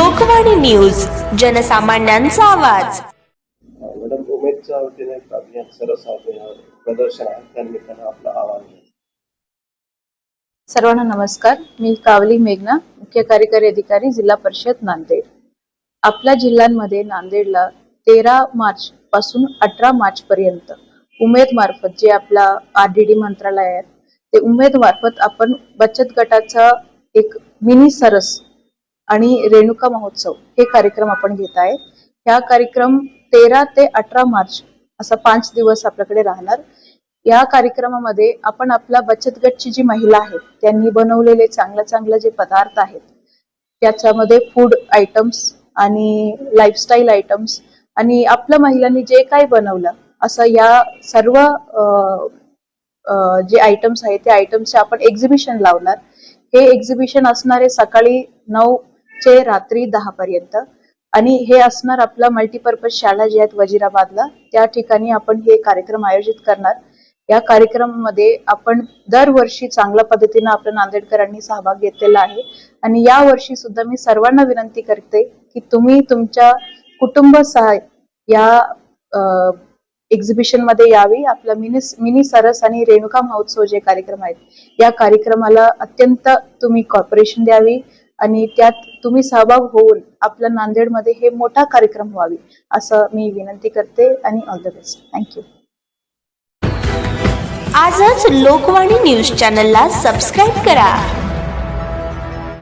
Lokvani news, जनसामान्यांचा आवाज। Madam, उमेदच्या वतीने एक अभियान सरस प्रदर्शन आहे, त्यानिमित्तानं आपलं आवाहन आहे। सर्वांना नमस्कार। मी कावली मेघना, मुख्य कार्यकारी अधिकारी, जिल्हा परिषद नांदेड। आपल्या जिल्ह्यांमध्ये नांदेडला 13 मार्च पासून 18 मार्च पर्यंत उमेद मार्फत जे आपला RDD मंत्रालय आहे, ते उमेद मार्फत आपण बचत गटाचा एक मिनी सरस आणि रेणुका महोत्सव हे कार्यक्रम आपण घेत आहे। हा कार्यक्रम 13 ते 18 मार्च असा 5 दिवस आपल्याकडे राहणार। या कार्यक्रमामध्ये आपण आपला बचत गटची जी महिला आहेत त्यांनी बनवलेले चांगले जे पदार्थ आहेत, त्याच्यामध्ये फूड आयटम्स आणि लाईफस्टाईल आयटम्स आणि आपल्या महिलांनी जे काही बनवलं असं या सर्व जे आयटम्स आहेत त्या आयटम्सचे आपण एक्झिबिशन लावणार। हे एक्झिबिशन असणारे सकाळी 9 चे रात्री 10 पर्यंत आणि हे असणार आपला मल्टीपर्पज शाळा जी आहेत वजीराबादला, त्या ठिकाणी आपण हे कार्यक्रम आयोजित करणार। या कार्यक्रमामध्ये आपण दरवर्षी चांगल्या पद्धतीने आपल्या नांदेडकरांनी सहभाग घेतलेला आहे आणि या वर्षी सुद्धा मी सर्वांना विनंती करते की तुम्ही तुमच्या कुटुंबासह या एक्झिबिशन मध्ये यावी। आपला मिनी सरस आणि रेणुका महोत्सव जे कार्यक्रम आहेत या कार्यक्रमाला अत्यंत तुम्ही कॉर्पोरेशन द्यावी आणि त्यात तुम्ही सहभाग होऊन आपल्या नांदेडमध्ये हे मोठा कार्यक्रम व्हावी असं मी विनंती करते आणि ऑल द बेस्ट। थँक्यू। आजच लोकवाणी न्यूज चॅनलला सबस्क्राईब करा।